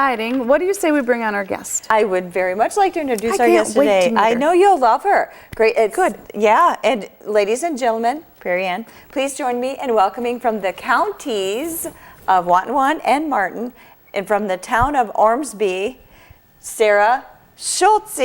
Exciting. What do you say we bring on our guest? I would very much like to introduce our can't guest wait to today. meet her. I know you'll love her. Great. It's, Good. Yeah, and ladies and gentlemen, Prairie Ann, please join me in welcoming from the counties of Watonwan and Martin, and from the town of Ormsby, Sara Schultze.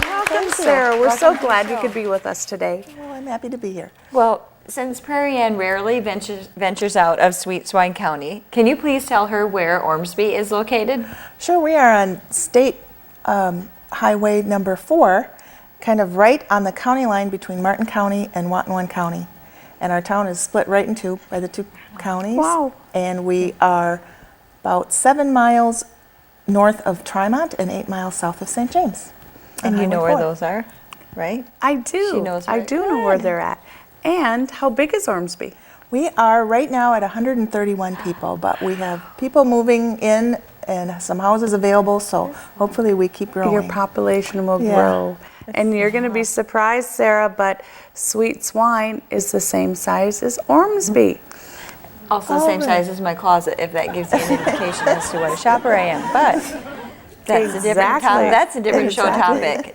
Welcome, Sarah. We're so glad you could be with us today. Well, I'm happy to be here. Well, since Prairie Ann rarely ventures out of Swine County, can you please tell her where Ormsby is located? Sure, we are on State Highway number 4, kind of right on the county line between Martin County and Watonwan County. And our town is split right in two by the two counties. Wow. And we are about 7 miles north of Tremont and 8 miles south of St. James. And you know where those are, right? I do. She knows I where- do know where they're at. And how big is Ormsby? We are right now at 131 people, but we have people moving in and some houses available, so hopefully we keep growing. Your population will Yeah. grow. And you're going to be surprised, Sarah, but Sweet Swine is the same size as Ormsby. Also the same size as my closet, if that gives you an indication as to what a shopper I am. But that's a different Exactly. that's a different show Exactly. topic.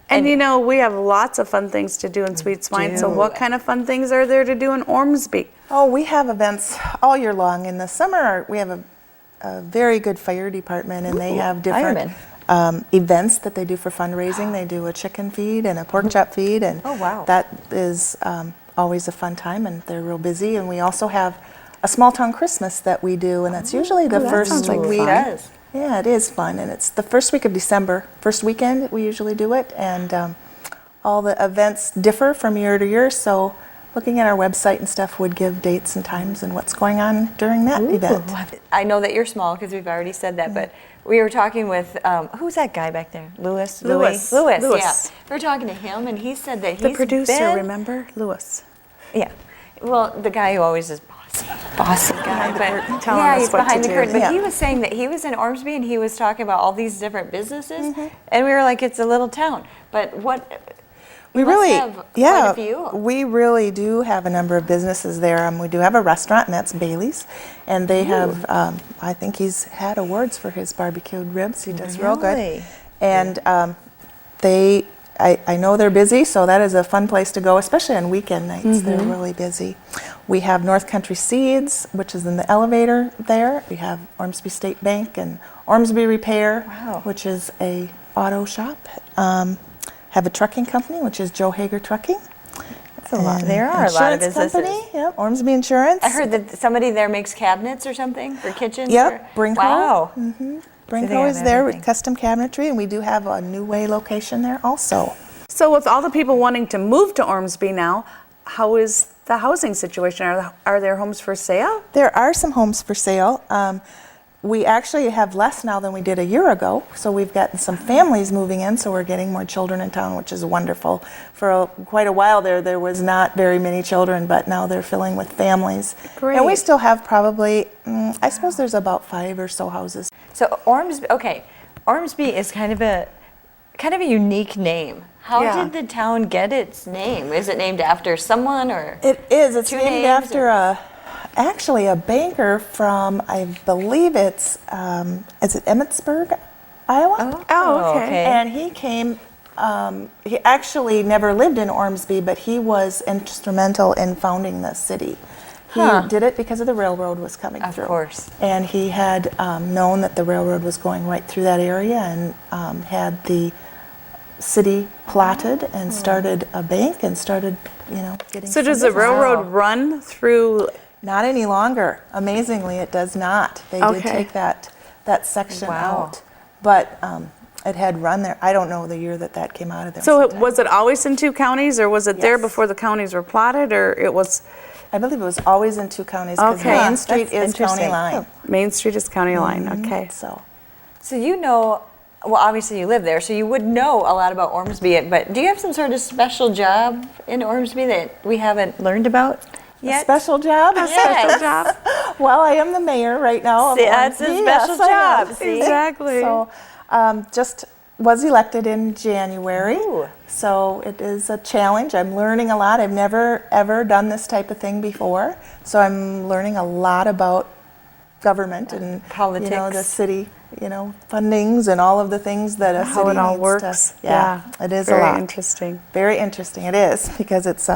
And you know, we have lots of fun things to do in Sweet Swine. So do. what kind of fun things are there to do in Ormsby? Oh, we have events all year long. In the summer, we have a very good fire department, and they have different events that they do for fundraising. They do a chicken feed and a pork chop feed, and Oh, wow. that is always a fun time, and they're real busy. And we also have a small town Christmas that we do, and that's usually the that first sounds like week. fun. It does. Yeah, it is fun, and it's the first week of December, first weekend we usually do it, and all the events differ from year to year, so looking at our website and stuff would give dates and times and what's going on during that event. I know that you're small because we've already said that, but we were talking with, who's that guy back there? Lewis? Lewis. Louis, yeah. Lewis. We were talking to him, and he said that he's The producer, been, remember? Lewis. Yeah. Well, the guy who always is bossy guy. the But curtain. Telling yeah, us he's what to behind the do. curtain. But Yeah. he was saying that he was in Ormsby and he was talking about all these different businesses, and we were like, it's a little town. But what? We you must really, have yeah, quite a few. we really do have a number of businesses there. We do have a restaurant, and that's Bailey's, and they have, I think he's had awards for his barbecued ribs. He does real good. Really? And I know they're busy, so that is a fun place to go, especially on weekend nights. They're really busy. We have North Country Seeds, which is in the elevator there. We have Ormsby State Bank and Ormsby Repair, Wow. which is a auto shop. Have a trucking company, which is Joe Hager Trucking. That's a lot. There are a lot of Insurance businesses. company, yep, Ormsby Insurance. I heard that somebody there makes cabinets or something for kitchens. Yep, or, Brinko. Wow. they Brinko have is there with everything. custom cabinetry, and we do have a New Way location there also. So with all the people wanting to move to Ormsby now, how is the housing situation? Are there homes for sale? There are some homes for sale. We actually have less now than we did a year ago, so we've gotten some families moving in, so we're getting more children in town, which is wonderful. For quite a while there was not very many children, but now they're filling with families. Great. And we still have probably, I suppose there's about 5 or so houses. So Ormsby, okay, Ormsby is kind of a unique name. How Yeah. did the town get its name? Is it named after someone or? It is. It's Two named names, after actually a banker from, I believe it's, is it Emmitsburg, Iowa? Oh, okay. And he came, he actually never lived in Ormsby, but he was instrumental in founding the city. He Huh. did it because of the railroad was coming Of through. course. And he had known that the railroad was going right through that area and had the city plotted and started a bank and started, getting So some does the business. railroad run through? Not any longer. Amazingly, it does not. They Okay. did take that section Wow. out. But it had run there. I don't know the year that came out of there. So sometime. was it always in two counties, or was it there Yes. before the counties were plotted, or it was? I believe it was always in 2 counties because Okay. Main Street That's is county interesting. line. Main Street is county line? Okay. So So you know, well, obviously you live there, so you would know a lot about Ormsby. But do you have some sort of special job in Ormsby that we haven't learned about a yet? special job. Yes. job. Well, I am the mayor right now. Of See, that's a Ormsby. special Yes, I am. job. See? Exactly. So just was elected in January. Ooh. So it is a challenge. I'm learning a lot. I've never ever done this type of thing before. So I'm learning a lot about government and the politics. city, fundings and all of the things that a How city it all needs works. to. Yeah, it is Very a lot. interesting. Very interesting. It is because it's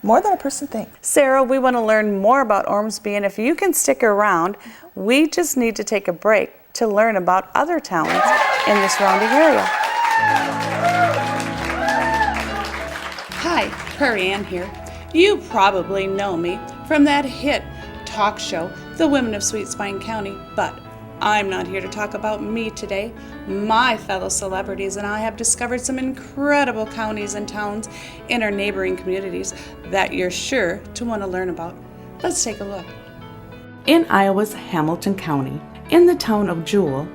more than a person thinks. Sarah, we want to learn more about Ormsby, and if you can stick around, we just need to take a break to learn about other towns in the surrounding area. Hi, Prairie Ann here. You probably know me from that hit talk show, The Women of Sweet Swine County, but I'm not here to talk about me today. My fellow celebrities and I have discovered some incredible counties and towns in our neighboring communities that you're sure to want to learn about. Let's take a look. In Iowa's Hamilton County, in the town of Jewel,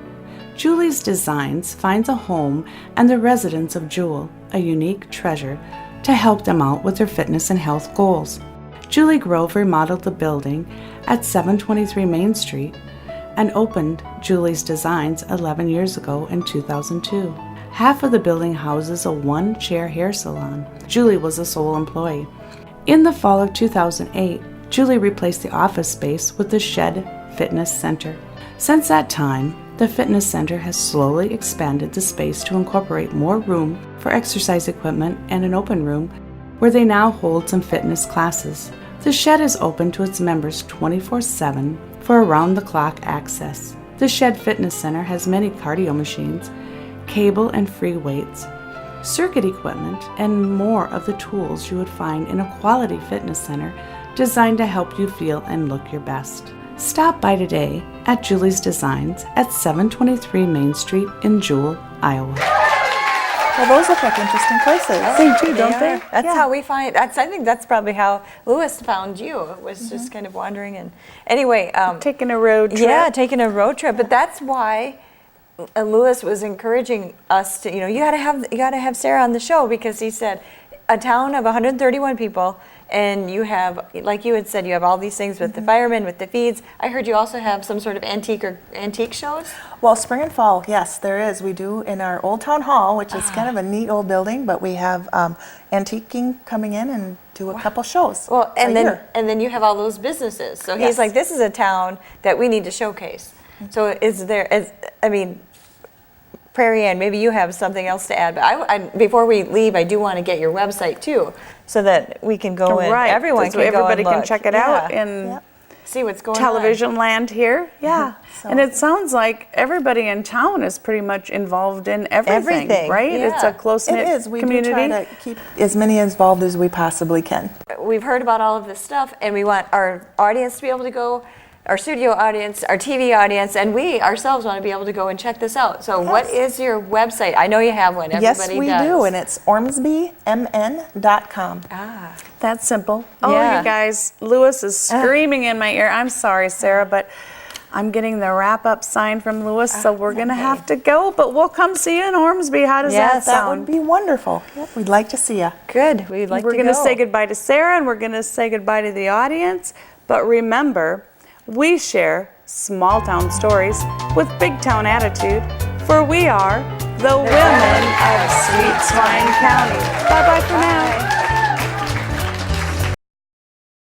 Julie's Designs finds a home and the residents of Jewel a unique treasure to help them out with their fitness and health goals. Julie Grove remodeled the building at 723 Main Street and opened Julie's Designs 11 years ago in 2002. Half of the building houses a one-chair hair salon. Julie was a sole employee. In the fall of 2008, Julie replaced the office space with the Shed Fitness Center. Since that time, the fitness center has slowly expanded the space to incorporate more room for exercise equipment and an open room where they now hold some fitness classes. The Shed is open to its members 24/7 for around-the-clock access. The Shed Fitness Center has many cardio machines, cable and free weights, circuit equipment, and more of the tools you would find in a quality fitness center designed to help you feel and look your best. Stop by today at Julie's Designs at 723 Main Street in Jewel, Iowa. Well, those look like interesting places. They do, don't are. they? That's Yeah. how we find. I think that's probably how Lewis found you. It was just kind of wandering and anyway. Taking a road trip. Yeah, taking a road trip. But that's why Lewis was encouraging us to. You got to have Sarah on the show because he said a town of 131 people. And you have, like you had said, you have all these things with the firemen, with the feeds. I heard you also have some sort of antique shows? Well, spring and fall, yes, there is. We do in our Old Town Hall, which is kind of a neat old building, but we have antiquing coming in and do a couple shows. Well, a year. and then you have all those businesses. So he's Yes. like, this is a town that we need to showcase. So Prairie Ann, maybe you have something else to add, but I before we leave, I do want to get your website too, so that we can go in. Right. Everyone so can go everybody and can look. check it out in Yep. See what's going television land here. Yeah. So- And it sounds like everybody in town is pretty much involved in everything, Everything, right? It's yeah. a close-knit It is. We community. do try to keep as many involved as we possibly can. on. We've heard about all of this stuff, and we want our audience to be able to go, our studio audience, our TV audience, and we ourselves want to be able to go and check this out. So what is your website? I know you have one. Yes, Everybody we does. do, and it's ormsbymn.com. That's simple. Oh, Yeah. you guys, Lewis is screaming in my ear. I'm sorry, Sarah, but I'm getting the wrap-up sign from Lewis, so we're going to have to go, but we'll come see you in Ormsby. How does Yes, that That sound? would be wonderful. Yep, we'd like to see you. Good. We'd like We're to going go. to say goodbye to Sarah, and we're going to say goodbye to the audience, but remember, we share small town stories with big town attitude, for we are the women of Sweet Swine County. Bye-bye for now.